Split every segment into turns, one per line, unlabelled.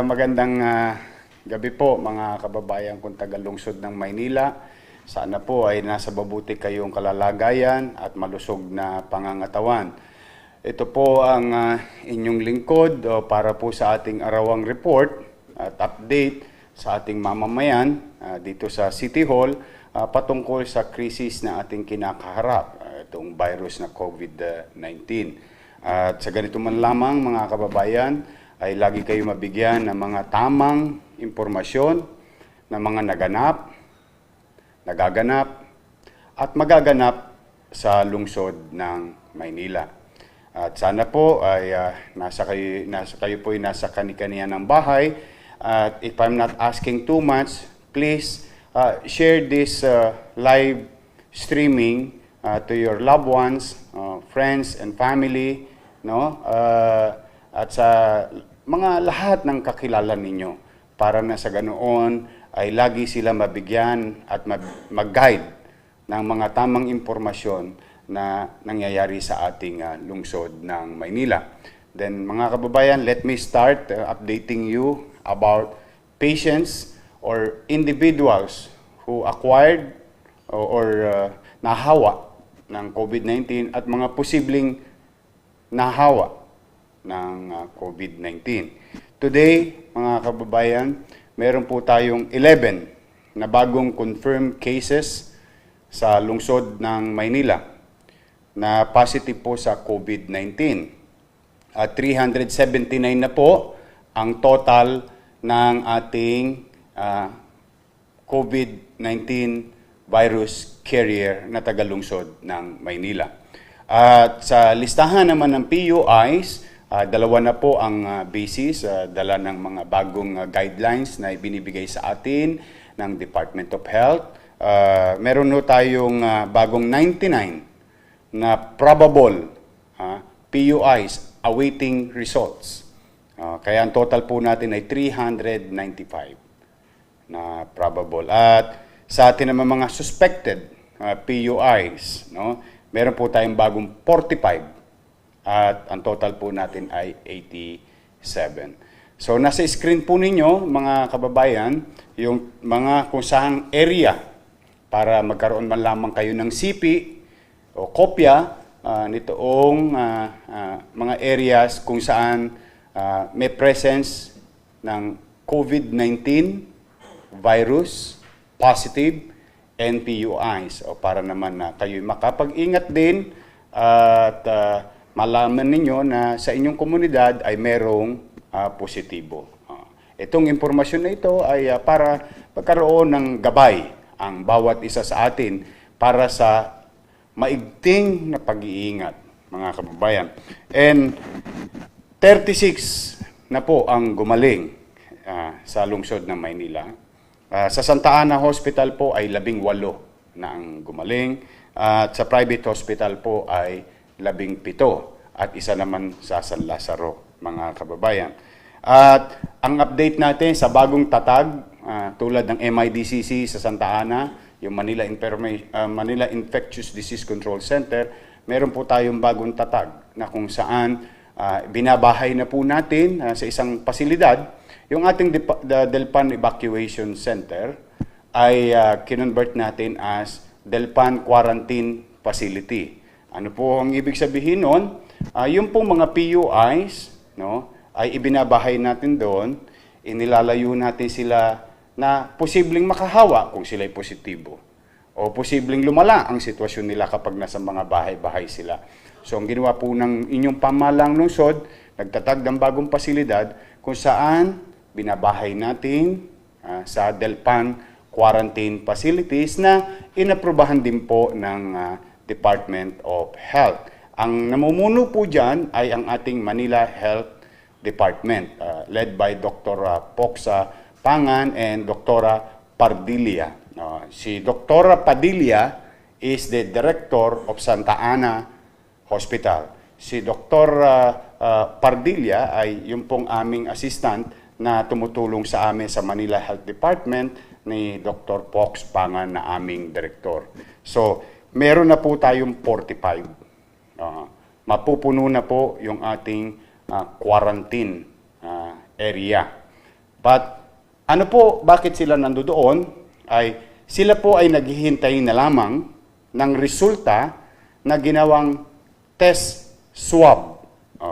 Magandang gabi po mga kababayan kong taga-lungsod ng Maynila. Sana po ay nasa mabuti kayong kalalagayan at malusog na pangangatawan. Ito po ang inyong lingkod para po sa ating arawang report at update sa ating mamamayan dito sa City Hall patungkol sa krisis na ating kinakaharap, itong virus na COVID-19. At sa ganito man lamang mga kababayan, ay lagi kayo mabigyan ng mga tamang impormasyon ng mga naganap, nagaganap, at magaganap sa lungsod ng Maynila. At sana po ay nasa kayo po ay nasa kani-kaniya ng bahay. At if I'm not asking too much, please share this live streaming to your loved ones, friends and family, no? At sa mga lahat ng kakilala ninyo para na sa ganoon ay lagi sila mabigyan at mag-guide ng mga tamang impormasyon na nangyayari sa ating lungsod ng Maynila. Then mga kababayan, let me start updating you about patients or individuals who acquired or nahawa ng COVID-19 at mga posibleng nahawa ng COVID-19. Today, mga kababayan, meron po tayong 11 na bagong confirmed cases sa lungsod ng Maynila na positive po sa COVID-19. At 379 na po ang total ng ating COVID-19 virus carrier na taga-lungsod ng Maynila. At sa listahan naman ng PUIs, dalawa na po ang basis, dala ng mga bagong guidelines na ibinibigay sa atin ng Department of Health. Meron no tayong bagong 99 na probable PUIs awaiting results. Kaya ang total po natin ay 395 na probable. At sa atin naman mga suspected PUIs, no? Meron po tayong bagong 45. At ang total po natin ay 87. So nasa screen po ninyo mga kababayan yung mga kung saang area para magkaroon man lamang kayo ng CP o kopya nitoong mga areas kung saan may presence ng COVID-19 virus positive and PUIs o para naman na kayo makapag-ingat din at malaman ninyo na sa inyong komunidad ay merong positibo. Itong impormasyon na ito ay para magkaroon ng gabay ang bawat isa sa atin para sa maigting na pag-iingat, mga kababayan. And 36 na po ang gumaling sa lungsod ng Maynila. Sa Santa Ana Hospital po ay 18 na ang gumaling. At sa private hospital po ay 17 at isa naman sa San Lazaro, mga kababayan. At ang update natin sa bagong tatag tulad ng MIDCC sa Santa Ana, yung Manila Infectious Disease Control Center, meron po tayong bagong tatag na kung saan binabahay na po natin sa isang pasilidad. Yung ating Delpan Evacuation Center ay kinonvert natin as Delpan Quarantine Facility. Ano po ang ibig sabihin nun? Yung pong mga PUIs, no, ay ibinabahay natin doon, inilalayo natin sila na posibleng makahawa kung sila'y positibo. O posibleng lumala ang sitwasyon nila kapag nasa mga bahay-bahay sila. So ang ginawa po ng inyong pamahalang lungsod, nagtatag ng bagong pasilidad kung saan binabahay natin sa Delpan Quarantine Facilities na inaprubahan din po ng Department of Health. Ang namumuno po dyan ay ang ating Manila Health Department led by Dr. Poxa Pangan and Dr. Pardilla. Si Dr. Padilla is the Director of Santa Ana Hospital. Si Dr. Pardilla ay yung pong aming assistant na tumutulong sa amin sa Manila Health Department ni Dr. Pox Pangan na aming Director. So, meron na po tayong 45. Mapupuno na po yung ating quarantine area. But ano po, bakit sila nandoon? Ay sila po ay naghihintay na lamang ng resulta na ginawang test swab.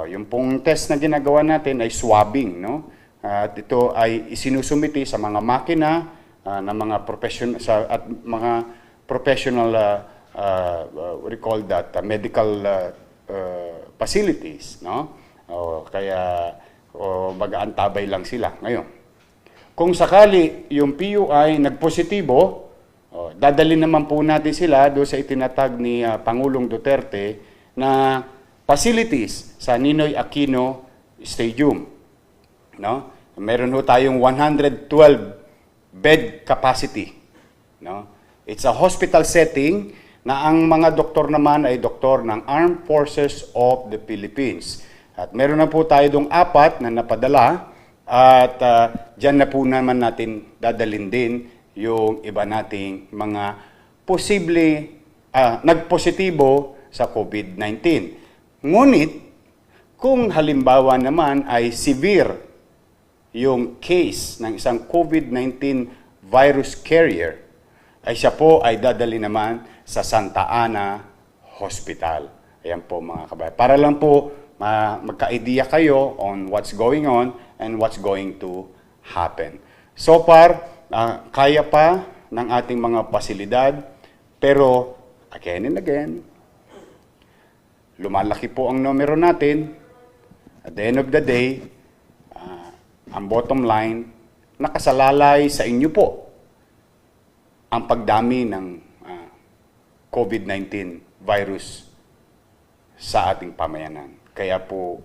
Yung pong test na ginagawa natin ay swabbing, no? At ito ay isinusumiti sa mga makina ng mga professional what do you call that, medical facilities, no? Kaya mag-aantabay lang sila ngayon. Kung sakali yung PUI nagpositibo, dadalhin naman po natin sila doon sa itinatag ni Pangulong Duterte na facilities sa Ninoy Aquino Stadium. No? Meron ho tayong 112 bed capacity. No? It's a hospital setting na ang mga doktor naman ay doktor ng Armed Forces of the Philippines. At meron na po tayo dong 4 na napadala at dyan na po naman natin dadalhin din yung iba nating mga posible nagpositibo sa COVID-19. Ngunit, kung halimbawa naman ay severe yung case ng isang COVID-19 virus carrier, ay siya po ay dadali naman sa Santa Ana Hospital. Ayan po mga kabayan. Para lang po magka-idea kayo on what's going on and what's going to happen. So far, kaya pa ng ating mga pasilidad, pero again and again, lumalaki po ang numero natin. At the end of the day, ang bottom line, nakasalalay sa inyo po ang pagdami ng COVID-19 virus sa ating pamayanan. Kaya po,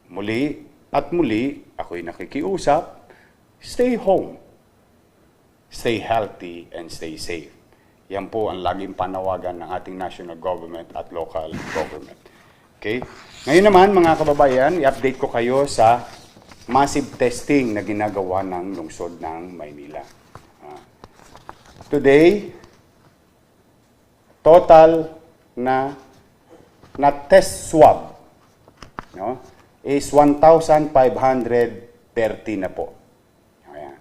muli at muli, ako'y nakikiusap, stay home, stay healthy, and stay safe. Yan po ang laging panawagan ng ating national government at local government. Okay? Ngayon naman, mga kababayan, i-update ko kayo sa massive testing na ginagawa ng lungsod ng Maynila. Today, total na test swab, no, is 1,530 na po. Ayan.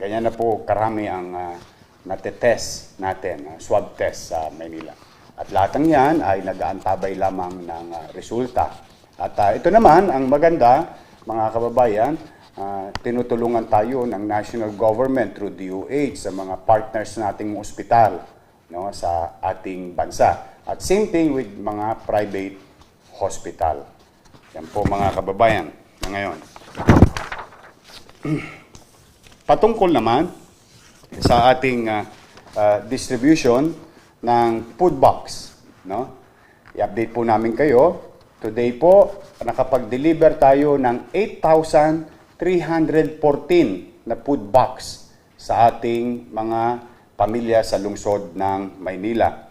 Ganyan na po karami ang natetest natin, swab test sa Maynila. At lahat ng yan ay nag-aantabay lamang ng resulta. At ito naman, ang maganda, mga kababayan, tinutulungan tayo ng national government through DOH sa mga partners nating ospital, no, sa ating bansa. At same thing with mga private hospital. Yan po mga kababayan na ngayon. Patungkol naman sa ating distribution ng food box, no? I-update po namin kayo. Today po, nakapag-deliver tayo ng 8,314 na food box sa ating mga pamilya sa lungsod ng Maynila.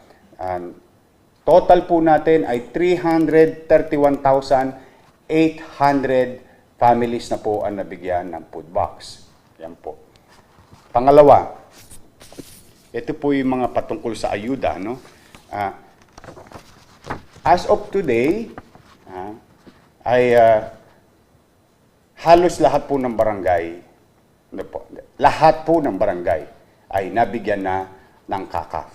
Total po natin ay 331,800 families na po ang nabigyan ng food box. Yan po. Pangalawa, ito po yung mga patungkol sa ayuda, no? As of today, ay halos lahat po ng barangay, lahat po ng barangay ay nabigyan na ng CACAF,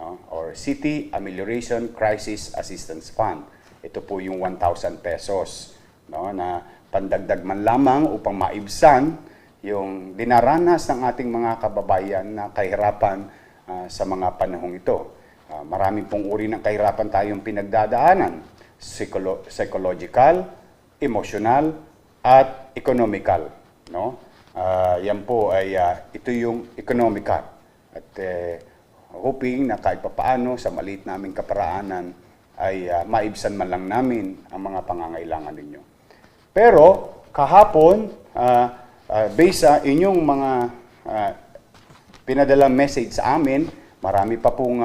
no? Or City Amelioration Crisis Assistance Fund. Ito po yung 1,000 pesos, no, na pandagdag man lamang upang maibsan yung dinaranas ng ating mga kababayan na kahirapan sa mga panahong ito. Maraming pong uri ng kahirapan tayong pinagdadaanan. Psychological, emotional, at economical. No? Yan po ay ito yung economical. At hoping na kahit papaano sa maliit naming kaparaanan ay maibsan man lang namin ang mga pangangailangan ninyo. Pero kahapon, based sa inyong mga pinadalang message sa amin, marami pa pong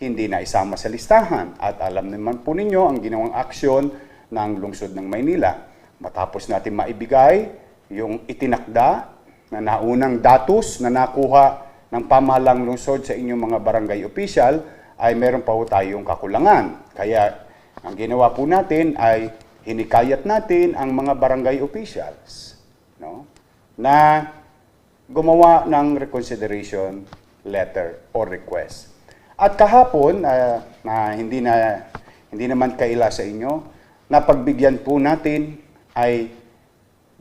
hindi na isama sa listahan. At alam naman po ninyo ang ginawang aksyon ng lungsod ng Maynila. Matapos natin maibigay yung itinakda na naunang datos na nakuha ng pamahalang lungsod sa inyong mga barangay official, ay meron pa po tayong kakulangan. Kaya ang ginawa po natin ay hinikayat natin ang mga barangay officials na gumawa ng reconsideration letter or request. At kahapon, hindi naman kaila sa inyo, napagbigyan po natin ay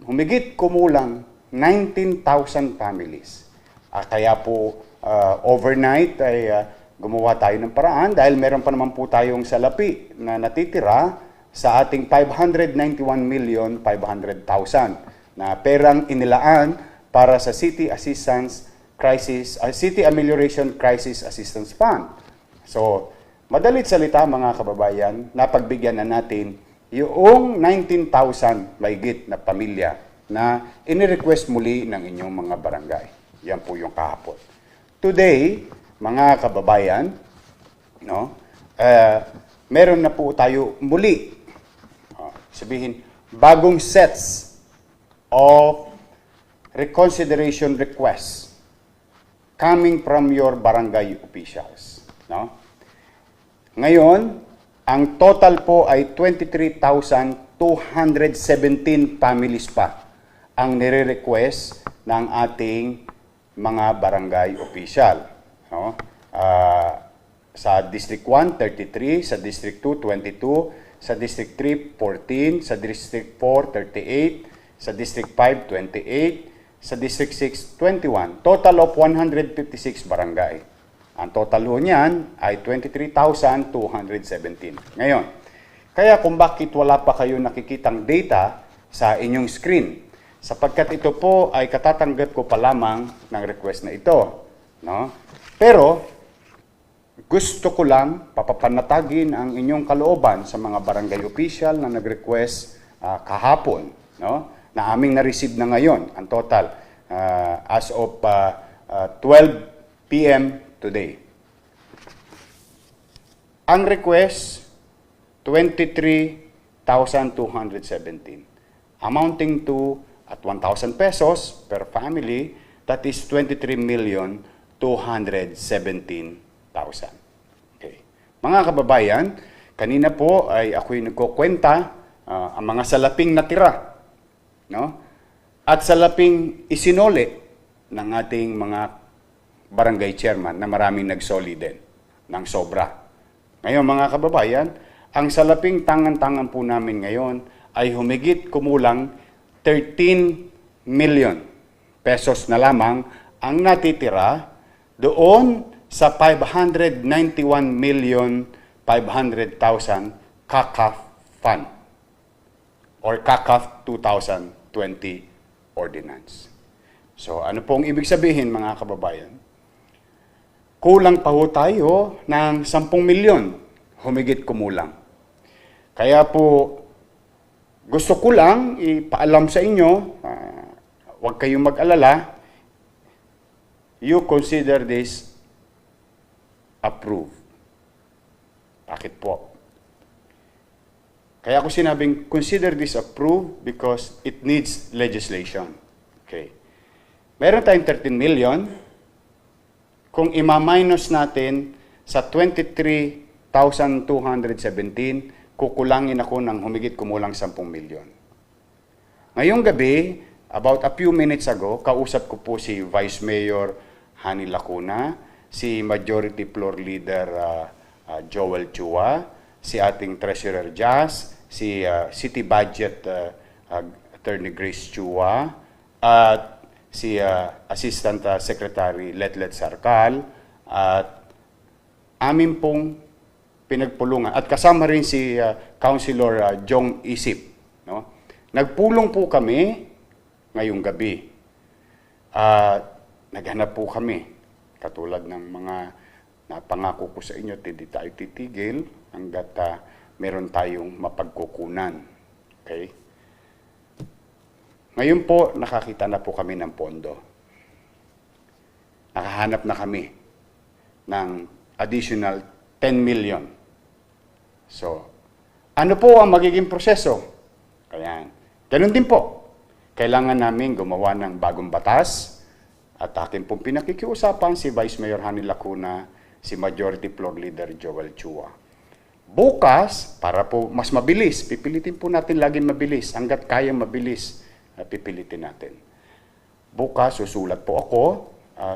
humigit kumulang 19,000 families. Kaya po overnight ay gumawa tayo ng paraan dahil meron pa naman po tayong salapi na natitira sa ating 591,500,000 na perang inilaan para sa City Amelioration Crisis Assistance Fund. So, madalit salita mga kababayan, napagbigyan na natin yung 19,000 mahigit na pamilya na inirequest muli ng inyong mga barangay. Yan po yung kahapon. Today, mga kababayan, meron na po tayo muli, bagong sets of reconsideration requests coming from your barangay officials. Ngayon, ang total po ay 23,217 families pa ang nire-request ng ating mga barangay official. Sa District 1, 33, sa District 2, 22, sa District 3, 14, sa District 4, 38, sa District 5, 28, sa District 6, 21. Total of 156 barangay. Ang total ho niyan ay 23,217. Ngayon, kaya kung bakit wala pa kayo nakikitang data sa inyong screen, sapagkat ito po ay katatanggap ko pa lamang ng request na ito. Pero, gusto ko lang papapanatagin ang inyong kalooban sa mga barangay official na nag-request kahapon, na aming na-receive na ngayon, ang total, as of 12 p.m. today. Ang request, 23,217, amounting to at 1,000 pesos per family, that is 23,217,000. Okay. Mga kababayan, kanina po ay ako'y nagkukwenta ang mga salaping natira, at salaping isinoli ng ating mga barangay chairman na maraming nagsoli din ng sobra. Ngayon mga kababayan, ang salaping tangan-tangan po namin ngayon ay humigit kumulang 13 million pesos na lamang ang natitira doon sa 591,500,000 CACAF Fund or CACAF 2020 Ordinance. So ano pong ibig sabihin mga kababayan? Kulang pa ho tayo ng 10 milyon, humigit kumulang. Kaya po, gusto ko lang ipaalam sa inyo, huwag kayong mag-alala, you consider this approved. Bakit po? Kaya ako sinabing, consider this approved because it needs legislation. Okay. Meron tayong 13 million. Kung ima-minus natin sa 23,217, kukulangin ako ng humigit kumulang 10 milyon. Ngayong gabi, about a few minutes ago, kausap ko po si Vice Mayor Hani Lacuna, si Majority Floor Leader Joel Chua, si ating Treasurer Jazz, si City Budget Attorney Grace Chua, at si Assistant Secretary Letlet Sarkal, at amin pong pinagpulungan. At kasama rin si Councilor Jong Isip. Nagpulong po kami ngayong gabi. Naghanap po kami. Katulad ng mga napangako ko sa inyo, hindi tayo titigil hanggat meron tayong mapagkukunan. Okay? Ngayon po, nakakita na po kami ng pondo. Nakahanap na kami ng additional 10 million. So, ano po ang magiging proseso? Ayan. Ganun din po. Kailangan namin gumawa ng bagong batas at akin pong pinakikiusapan si Vice Mayor Hani Lacuna, si Majority Floor Leader Joel Chua. Bukas, para po mas mabilis, pipilitin po natin laging mabilis, hanggat kayang mabilis, pipilitin natin. bukas susulat po ako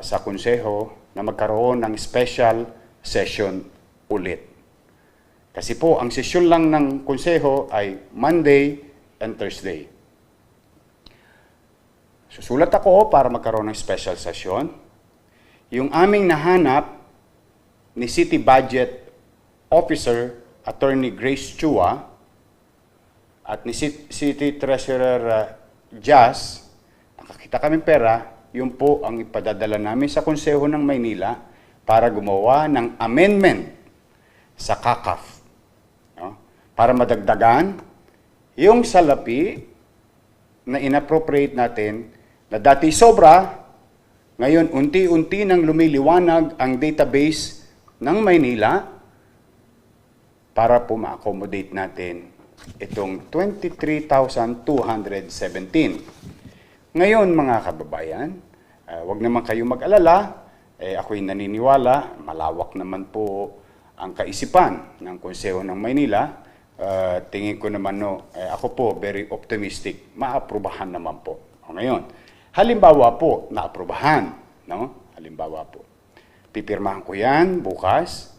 sa konseho na magkaroon ng special session ulit. Kasi po, ang sesyon lang ng konseho ay Monday and Thursday. Susulat ako para magkaroon ng special session. Yung aming nahanap ni City Budget Officer Attorney Grace Chua at ni City Treasurer Jazz, nakakita kaming pera, yun po ang ipadadala namin sa Konseho ng Maynila para gumawa ng amendment sa CACAF. No? Para madagdagan yung salapi na inappropriate natin na dati sobra, ngayon unti-unti nang lumiliwanag ang database ng Maynila para po ma-accommodate natin itong 23,217. Ngayon mga kababayan, wag naman kayo mag-alala, ako'y naniniwala, malawak naman po ang kaisipan ng Konseho ng Maynila. Tingin ko naman, ako po very optimistic, maaprubahan naman po. Ngayon, halimbawa po, naaprubahan, no? Halimbawa po, pipirmahan ko yan bukas.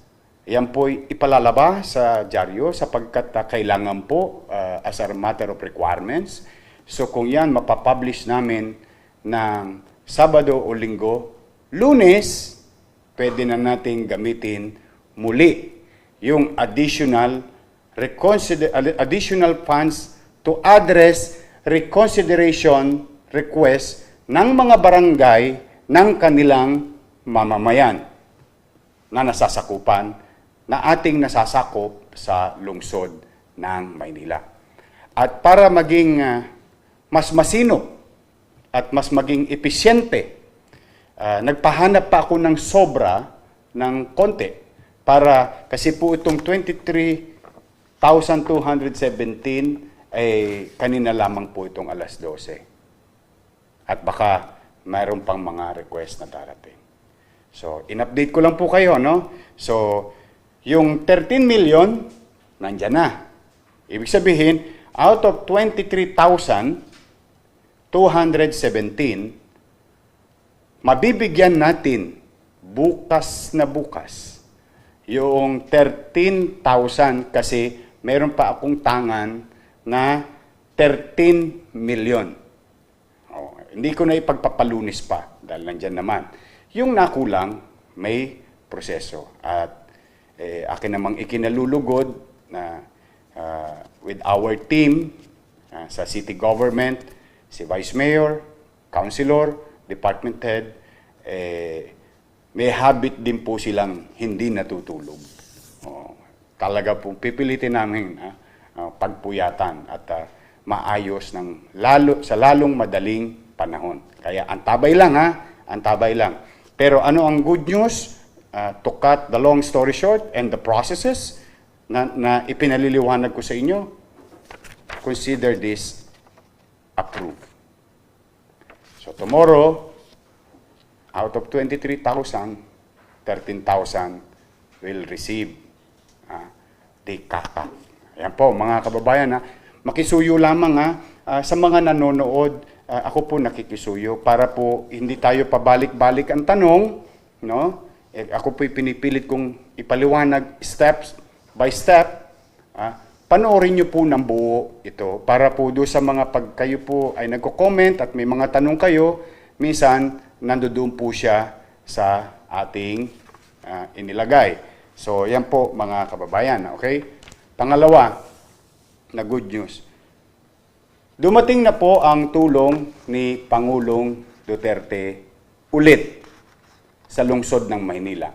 Yan po ipalalabas sa dyaryo sapagkat kailangan po as a matter of requirements. So kung yan mapapublish namin ng Sabado o Linggo, Lunes, pwede na nating gamitin muli yung additional funds to address reconsideration request ng mga barangay ng kanilang mamamayan na nasasakupan na ating nasasakop sa lungsod ng Maynila. At para maging mas masinop at mas maging episyente, nagpahanap pa ako ng sobra ng konti para kasi po itong 23,217 ay kanina lamang po itong alas 12. At baka mayroon pang mga request na darating. So, in-update ko lang po kayo, no? So, yung 13 million, nandyan na. Ibig sabihin, out of 23,217, mabibigyan natin bukas na bukas yung 13,000 kasi meron pa akong tangan na 13 million. Hindi ko na ipagpapalunis pa dahil nandyan naman. Yung nakulang, may proseso. At akin namang ikinalulugod na with our team sa city government, si Vice Mayor, Councilor, Department Head, may habit din po silang hindi natutulog. Talaga po pipilitin namin pagpuyatan at maayos sa lalong madaling panahon. Kaya antabay lang antabay lang. Pero ano ang good news? To cut the long story short and the processes na ipinaliliwanag ko sa inyo, consider this approved. So tomorrow, out of 23,000, 13,000 will receive the CACAF. Ayan po mga kababayan, makisuyo lamang sa mga nanonood, ako po nakikisuyo para po hindi tayo pabalik-balik ang tanong, no? Ako po'y pinipilit kong ipaliwanag steps by step. Panoorin nyo po ng buo ito para po doon sa mga pag kayo po ay nagko-comment at may mga tanong kayo, minsan nandoon po siya sa ating inilagay. So yan po mga kababayan, okay? Pangalawa na good news. Dumating na po ang tulong ni Pangulong Duterte ulit sa lungsod ng Maynila.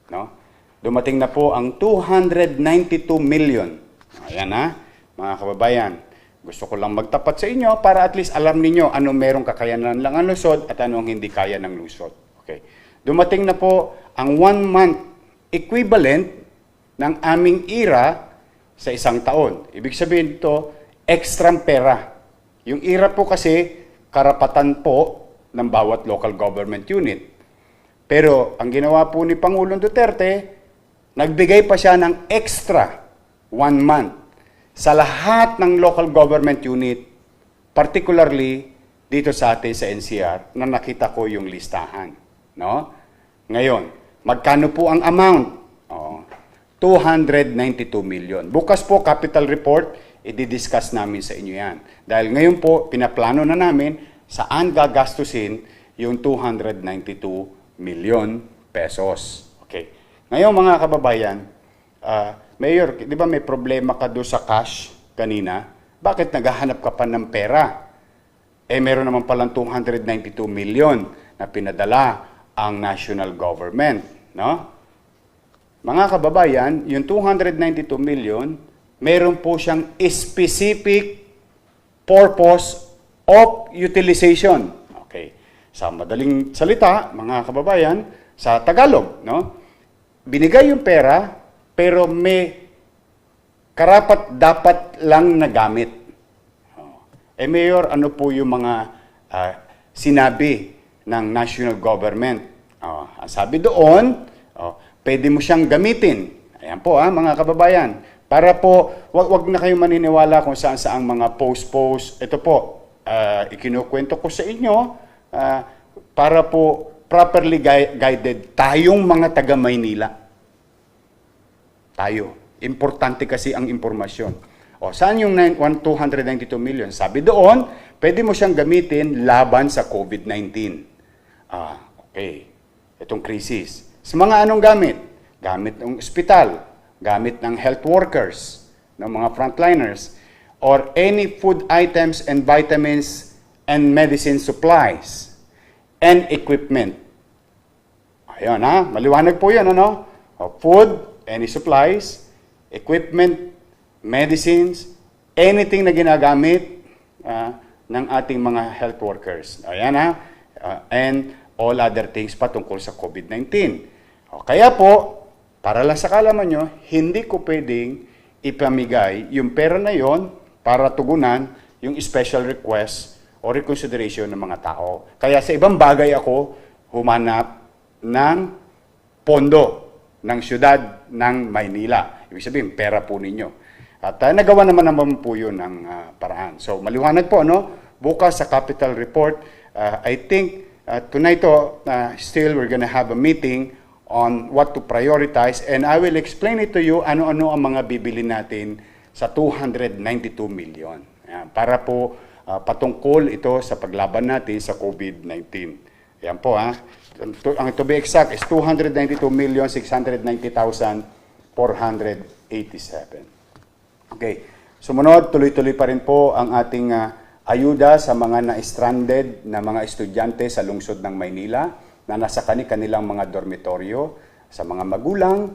No? Dumating na po ang 292 million. Ayan mga kababayan. Gusto ko lang magtapat sa inyo para at least alam niyo ano merong kakayanan lang ang lungsod at ano ang hindi kaya ng lungsod. Okay. Dumating na po ang 1 month equivalent ng aming IRA sa isang taon. Ibig sabihin ito, extrang pera. Yung IRA po kasi karapatan po ng bawat local government unit. Pero ang ginawa po ni Pangulong Duterte, nagbigay pa siya ng extra 1 month sa lahat ng local government unit, particularly dito sa atin sa NCR na nakita ko yung listahan. No? Ngayon, magkano po ang amount? 292 million. Bukas po, capital report, i-discuss namin sa inyo yan. Dahil ngayon po, pinaplano na namin saan gagastusin yung 292 million pesos. Okay. Ngayon mga kababayan, Mayor, di ba may problema ka doon sa cash kanina? Bakit naghahanap ka pa ng pera? Meron naman palang 292 million na pinadala ang national government. No? Mga kababayan, yung 292 million, meron po siyang specific purpose of utilization. Okay. Sa madaling salita, mga kababayan, sa Tagalog, no? Binigay yung pera, pero may karapat dapat lang na gamit. Mayor, ano po yung mga sinabi ng national government? Ang sabi doon, pwede mo siyang gamitin. Ayan po mga kababayan. Para po, wag na kayong maniniwala kung saan-saang mga post-post. Ito po, ikinukwento ko sa inyo para po properly guided tayong mga taga-Maynila. Tayo. Importante kasi ang impormasyon. Saan yung 292 million? Sabi doon, pwede mo siyang gamitin laban sa COVID-19. Okay. Itong krisis. Sa mga anong gamit? Gamit ng ospital, gamit ng health workers, ng mga frontliners, or any food items and vitamins and medicine supplies and equipment. Ayun maliwanag po yan, ano? Food, any supplies, equipment, medicines, anything na ginagamit ng ating mga health workers. Ayan and all other things patungkol sa COVID-19. Kaya po, para lang sa kalaman nyo, hindi ko pwedeng ipamigay yung pera na yon para tugunan yung special request o reconsideration ng mga tao. Kaya sa ibang bagay ako humanap ng pondo ng siyudad ng Maynila. Ibig sabihin, pera po ninyo. At nagawa naman po yun ng paraan. So, maliwanag po, bukas sa capital report, I think tonight still we're gonna have a meeting on what to prioritize and I will explain it to you ano-ano ang mga bibili natin sa 292 million. Para po patungkol ito sa paglaban natin sa COVID-19. Yan po Ang to be exact is 292,690,487. Okay. Sumunod, tuloy-tuloy pa rin po ang ating ayuda sa mga na-stranded na mga estudyante sa lungsod ng Maynila na nasa kanilang mga dormitoryo, sa mga magulang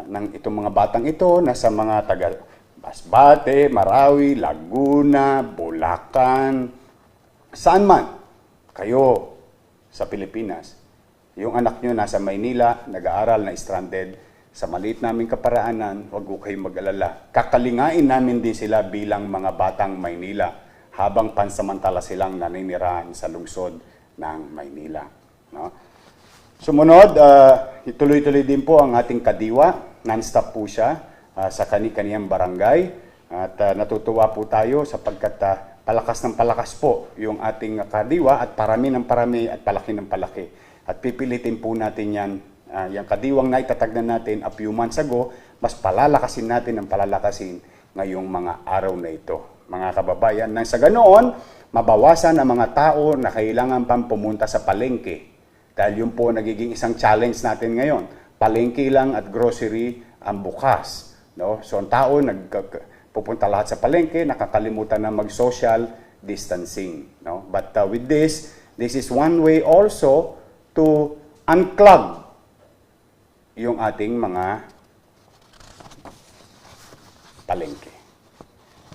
ng itong mga batang ito, nasa mga taga Masbate, Marawi, Laguna, Bulacan, saan man kayo sa Pilipinas. Yung anak nyo nasa Maynila, nag-aaral na stranded, sa maliit naming kaparaanan, huwag ko kayong mag-alala. Kakalingain namin din sila bilang mga batang Maynila habang pansamantala silang naninirahan sa lungsod ng Maynila. No? Sumunod, ituloy-tuloy din po ang ating kadiwa. Non-stop po siya sa kani-kaniyang barangay. At natutuwa po tayo sapagkat palakas ng palakas po yung ating kadiwa at parami ng parami at palaki ng palaki. At pipilitin po natin yan. Yung kadiwang na itatagnan natin a few months ago, mas palalakasin natin ang palalakasin ngayong mga araw na ito. Mga kababayan, nang sa ganoon, mabawasan ang mga tao na kailangan pang pumunta sa palengke. Dahil yun po nagiging isang challenge natin ngayon. Palengke lang at grocery ang bukas. No? So ang tao pupunta lahat sa palengke, nakakalimutan na mag-social distancing. No? But with this is one way also to unclog yung ating mga palengke.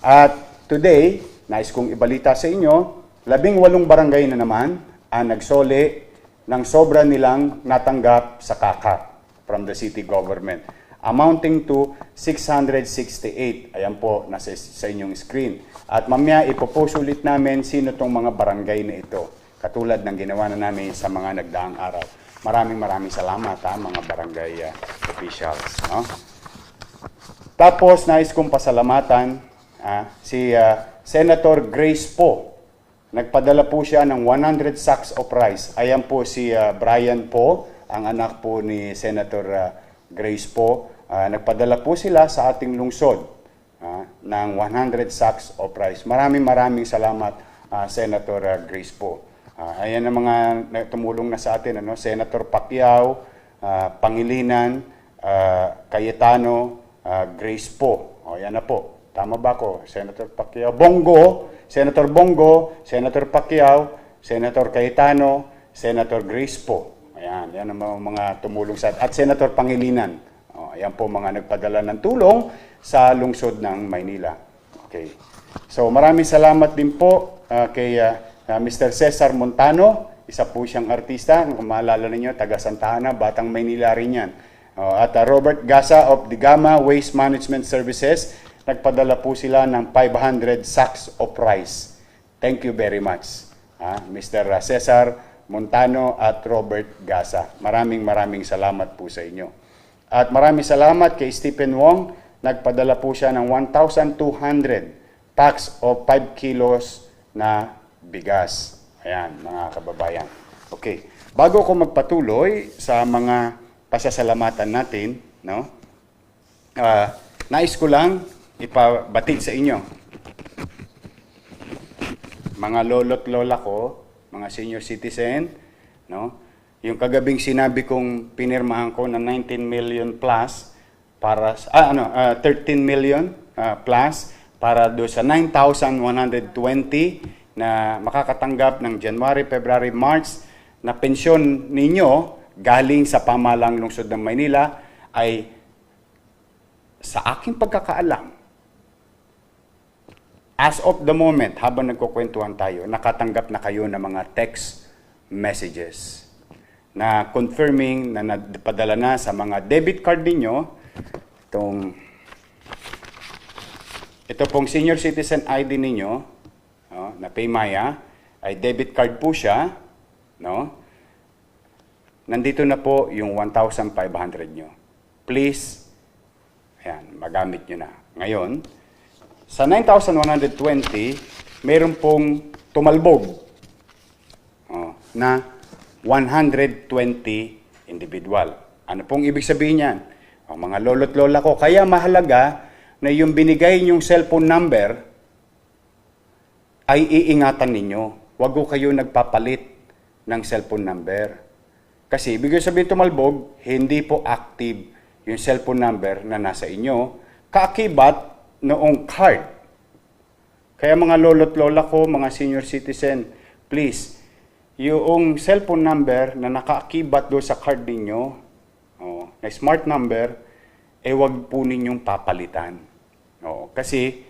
At today, nais kong ibalita sa inyo, 18 barangay na naman ang nagsoli ng sobra nilang natanggap sa KAKAP from the city government, amounting to 668. Ayan po, nasa sa inyong screen. At mamaya ipopost ulit namin sino tong mga barangay na ito, katulad ng ginawa na namin sa mga nagdaang araw. Maraming salamat mga barangay officials. No? Tapos nais kong pasalamatan si Senator Grace Poe nagpadala po siya ng 100 sacks of rice. Ayan po si Brian po, ang anak po ni Senator Grace po. Nagpadala po sila sa ating lungsod ng 100 sacks of rice. Maraming salamat, Senator Grace po. Ayan ang mga tumulong na sa atin, Senator Pacquiao, Pangilinan, Cayetano, Grace po. Ayan na po. Tama ba ko? Senator Pacquiao, Senator Bongo, Senator Pacquiao, Senator Cayetano, Senator Grace po. Ayan, yan ang mga tumulong sa at Senator Pangilinan. Ayan po mga nagpadala ng tulong sa lungsod ng Maynila. Okay. So maraming salamat din po kay Mr. Cesar Montano. Isa po siyang artista. Kung maalala ninyo, taga Santa Ana, Batang Maynila rin yan. At Robert Gasa of Digama Waste Management Services. Nagpadala po sila ng 500 sacks of rice. Thank you very much, Mr. Cesar Montano at Robert Gasa. Maraming salamat po sa inyo. At maraming salamat kay Stephen Wong. Nagpadala po siya ng 1,200 packs of 5 kilos na bigas. Ayan, mga kababayan. Okay. Bago ko magpatuloy sa mga pasasalamatan natin, nais ko lang ipabatid sa inyo. Mga lolo't lola ko, mga senior citizen, yung kagabing sinabi kong pinirmahan ko na 19 million plus para 13 million plus para do sa 9,120 na makakatanggap ng January, February, March na pensyon ninyo galing sa pamahalang lungsod ng Maynila ay sa aking pagkakaalam, as of the moment, habang nagkukwentuhan tayo, nakatanggap na kayo ng mga text messages na confirming na napadala na sa mga debit card ninyo. Ito pong senior citizen ID ninyo, na Paymaya, ay debit card po siya. Nandito na po yung 1,500 nyo. Please, ayan, magamit nyo na. Ngayon, sa 9,120, mayroon pong tumalbog na 120 individual. Ano pong ibig sabihin yan? Ang mga lolo't lola ko, kaya mahalaga na yung binigay nyong cellphone number ay iingatan ninyo. Huwag ko kayo nagpapalit ng cellphone number. Kasi ibig sabihin tumalbog, hindi po active yung cellphone number na nasa inyo. Kaakibat noong card. Kaya mga lolo't lola ko, mga senior citizen, please, yung cellphone number na nakaakibat doon sa card ninyo, na smart number, wag po ninyong papalitan. Kasi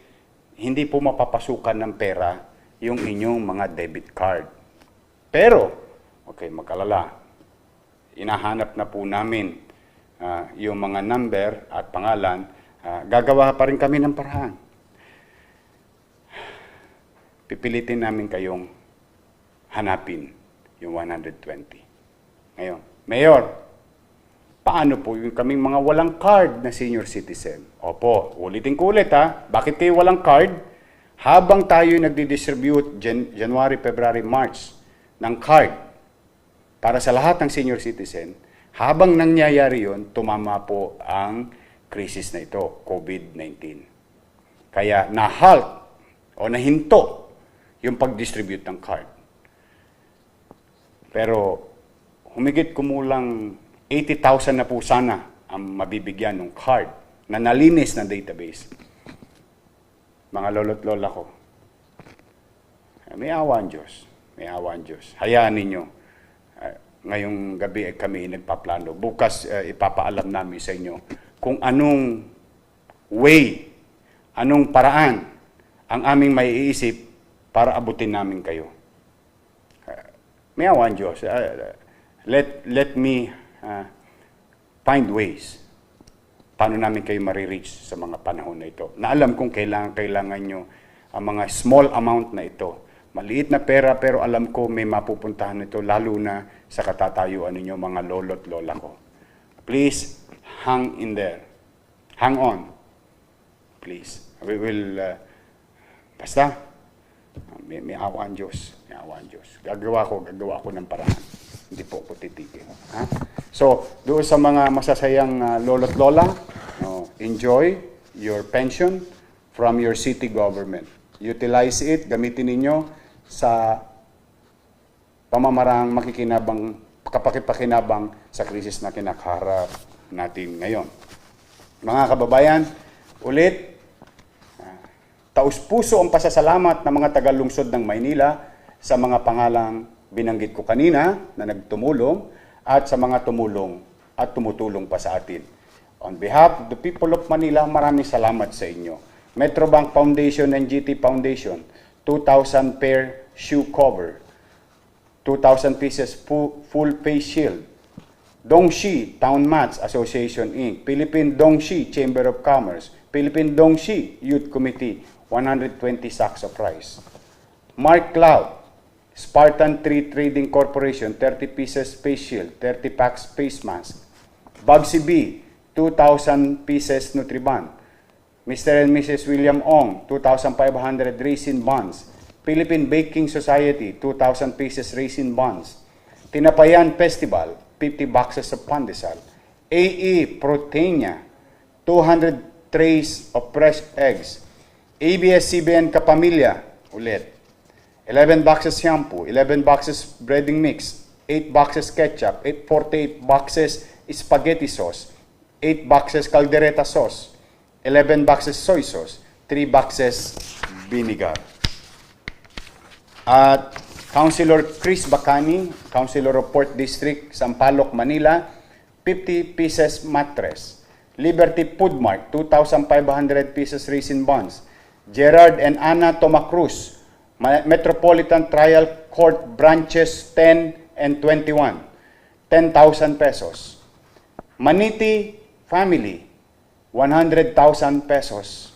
hindi po mapapasukan ng pera yung inyong mga debit card. Pero, okay, mag-alala, inahanap na po namin yung mga number at pangalan. Gagawa pa rin kami ng paraan. Pipilitin namin kayong hanapin yung 120. Ngayon, Mayor, paano po yung kaming mga walang card na senior citizen? Opo, ulitin ko ulit Bakit kayo walang card? Habang tayo nagdi-distribute January, February, March ng card para sa lahat ng senior citizen, habang nangyayari yun, tumama po ang krisis na ito, COVID-19. Kaya na-halt o nahinto yung pag-distribute ng card. Pero humigit kumulang 80,000 na po sana ang mabibigyan ng card na nalinis na database. Mga lolo't lola ko, may awa ang Diyos. May awa ang Diyos. Hayaan ninyo. Ngayong gabi kami nagpaplano. Bukas ipapaalam namin sa inyo kung anong way, anong paraan ang aming maiisip para abutin namin kayo. May awa ang Diyos. Let me find ways paano namin kayo marireach sa mga panahon na ito. Na alam kong kailangan nyo ang mga small amount na ito. Maliit na pera pero alam ko may mapupuntahan nito lalo na sa katatayuan ninyo mga lolo't lola ko. Please, hang in there. Hang on. Please. We will, basta, May awa ang Diyos. May awa ang Diyos. Gagawa ko ng paraan. Hindi po ako titigil. Ha? So, doon sa mga masasayang lolo't lola, enjoy your pension from your city government. Utilize it, gamitin ninyo sa pamamarang kapakipakinabang sa krisis na kinakaharap natin ngayon. Mga kababayan, ulit, taus-puso ang pasasalamat ng mga taga-lungsod ng Maynila sa mga pangalang binanggit ko kanina na nagtumulong at sa mga tumulong at tumutulong pa sa atin. On behalf of the people of Manila, maraming salamat sa inyo. Metrobank Foundation and GT Foundation, 2,000 pair shoe cover, 2,000 pieces full face shield. Dongshi Town Mats Association Inc., Philippine Dongshi Chamber of Commerce, Philippine Dongshi Youth Committee, 120 sacks of rice. Mark Cloud, Spartan Tree Trading Corporation, 30 pieces face shield, 30 packs face mask. Bugsy B, 2,000 pieces Nutriband. Mr. and Mrs. William Ong, 2,500 raisin buns. Philippine Baking Society, 2,000 pieces raisin buns. Tinapayan Festival, 50 boxes of pandesal. AE Proteina, 200 trays of fresh eggs. ABS-CBN Kapamilya, ulit. 11 boxes shampoo, 11 boxes breading mix, 8 boxes ketchup, 48 boxes spaghetti sauce, 8 boxes caldereta sauce, 11 boxes soy sauce, 3 boxes vinegar. At Councilor Chris Bacani, Councilor of Port District, Sampaloc, Manila, 50 pieces mattress. Liberty Food Mart, 2,500 pieces raisin buns. Gerard and Ana Tomacruz, Metropolitan Trial Court Branches 10 and 21, 10,000 pesos. Maniti Family, 100,000 pesos.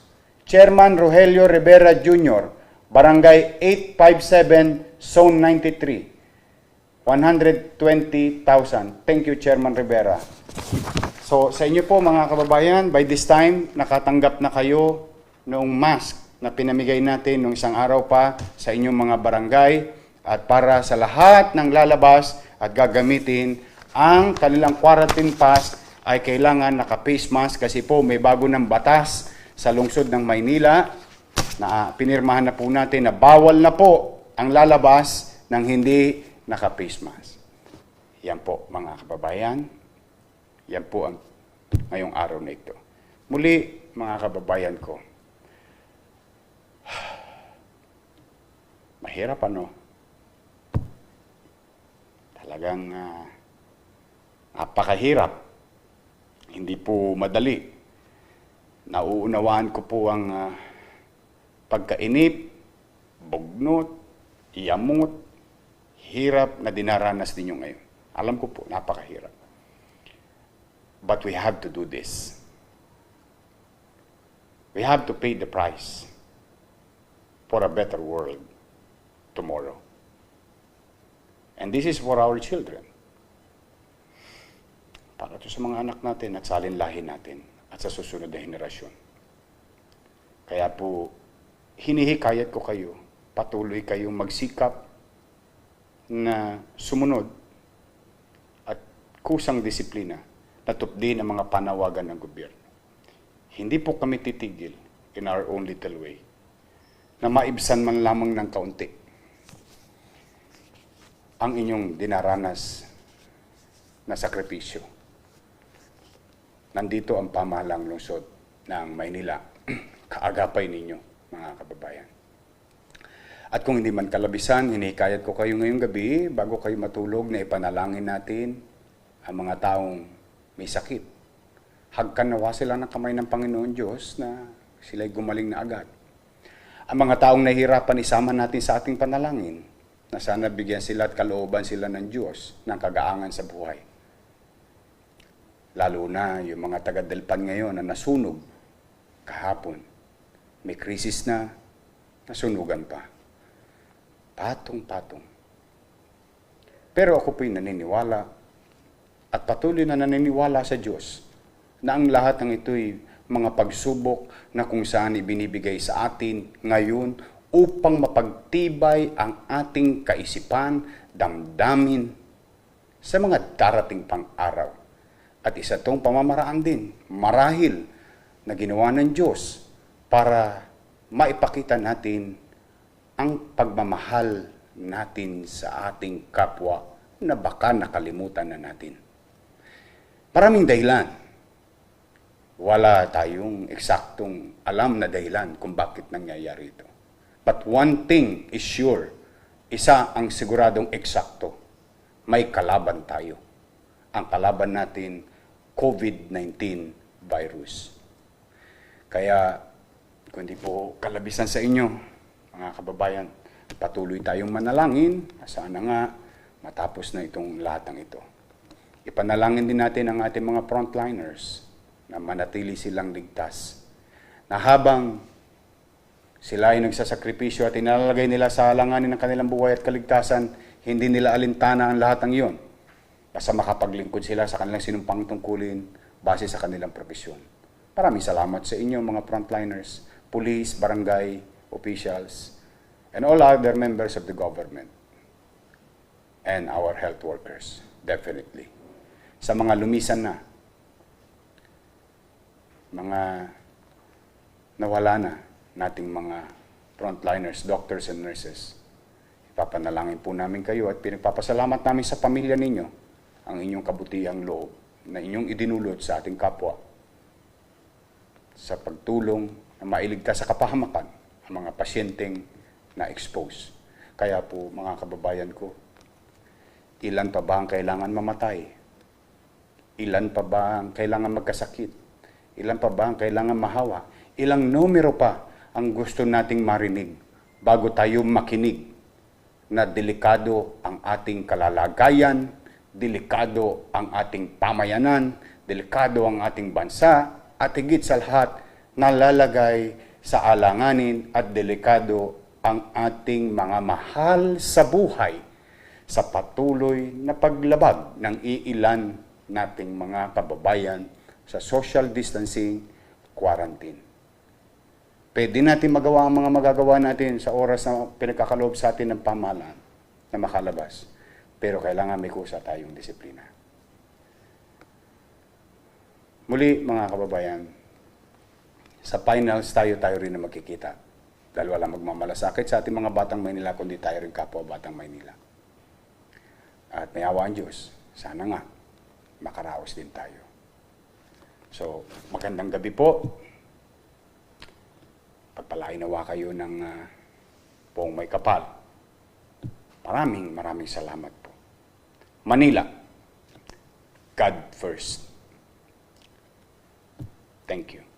Chairman Rogelio Rivera Jr., Barangay 857, Zone 93, 120,000. Thank you, Chairman Rivera. So, sa inyo po mga kababayan, by this time, nakatanggap na kayo noong mask na pinamigay natin noong isang araw pa sa inyong mga barangay at para sa lahat ng lalabas at gagamitin ang kanilang quarantine pass ay kailangan naka-face mask kasi po may bago ng batas sa lungsod ng Maynila na pinirmahan na po natin na bawal na po ang lalabas ng hindi naka-face mask. Yan po mga kababayan, yan po ang ngayong araw na ito. Muli mga kababayan ko, mahirap ano? Talagang napakahirap. Hindi po madali. Nauunawaan ko po ang pagkainip, bugnot, iyamot, hirap na dinaranas ninyo ngayon. Alam ko po, napakahirap. But we have to do this. We have to pay the price for a better world tomorrow. And this is for our children. Para ito sa mga anak natin at sa alinlahi natin at sa susunod na henerasyon. Kaya po, hinihikayat ko kayo, patuloy kayong magsikap na sumunod at kusang disiplina na tupdin ang mga panawagan ng gobyerno. Hindi po kami titigil in our own little way na maibsan man lamang ng kaunti ang inyong dinaranas na sakripisyo. Nandito ang pamahalang lungsod ng Maynila. Kaagapay ninyo, mga kababayan. At kung hindi man kalabisan, hinihikayat ko kayo ngayong gabi, bago kayo matulog, na ipanalangin natin ang mga taong may sakit. Hagkan nawa sila ng kamay ng Panginoon Diyos na sila'y gumaling na agad. Ang mga taong nahihirapan, isama natin sa ating panalangin na sana bigyan sila at kalooban sila ng Diyos ng kagaangan sa buhay. Lalo na yung mga taga-Delpan ngayon na nasunog kahapon. May krisis na, nasunugan pa. Patong-patong. Pero ako po'y naniniwala at patuloy na naniniwala sa Diyos na ang lahat ng ito'y mga pagsubok na kung saan ibinibigay sa atin ngayon upang mapagtibay ang ating kaisipan, damdamin sa mga darating pang araw. At isa itong pamamaraan din, marahil, na ginawa ng Diyos para maipakita natin ang pagmamahal natin sa ating kapwa na baka nakalimutan na natin. Maraming dahilan. Wala tayong eksaktong alam na dahilan kung bakit nangyayari ito. But one thing is sure, isa ang siguradong eksakto, may kalaban tayo. Ang kalaban natin, COVID-19 virus. Kaya, kung di po kalabisan sa inyo, mga kababayan, patuloy tayong manalangin, sana nga matapos na itong lahat ng ito. Ipanalangin din natin ang ating mga frontliners na manatili silang ligtas. Na habang sila ay nagsasakripisyo at inalalagay nila sa alanganin ng kanilang buhay at kaligtasan, hindi nila alintana ang lahat ng iyon. Basta makapaglingkod sila sa kanilang sinumpang tungkulin base sa kanilang profesyon. Maraming salamat sa inyo mga frontliners, police, barangay, officials, and all other members of the government. And our health workers, definitely. Sa mga lumisan na, mga nawala na nating mga frontliners, doctors and nurses, ipapanalangin po namin kayo at pinagpapasalamat namin sa pamilya ninyo ang inyong kabutihang loob na inyong idinulot sa ating kapwa sa pagtulong na mailigtas sa kapahamakan ang mga pasyenteng na-expose. Kaya po mga kababayan ko, ilan pa ba ang kailangan mamatay? Ilan pa ba ang kailangan magkasakit? Ilan pa ba ang kailangan mahawa? Ilang numero pa ang gusto nating marinig bago tayo makinig na delikado ang ating kalalagayan, delikado ang ating pamayanan, delikado ang ating bansa, at higit sa lahat, nalalagay sa alanganin at delikado ang ating mga mahal sa buhay sa patuloy na paglabag ng iilan nating mga kababayan sa social distancing, quarantine. Pwede natin magawa ang mga magagawa natin sa oras na pinagkakaloob sa atin ng pamahalaan na makalabas. Pero kailangan may kusa tayong disiplina. Muli mga kababayan, sa finals tayo rin na magkikita. Dahil walang magmamalasakit sa ating mga batang Maynila, kundi tayo rin kapwa batang Maynila. At may awa ang Diyos, sana nga makaraos din tayo. So, magandang gabi po. Pagpalain nawa kayo ng poong may kapal. Maraming salamat po. Manila, God first. Thank you.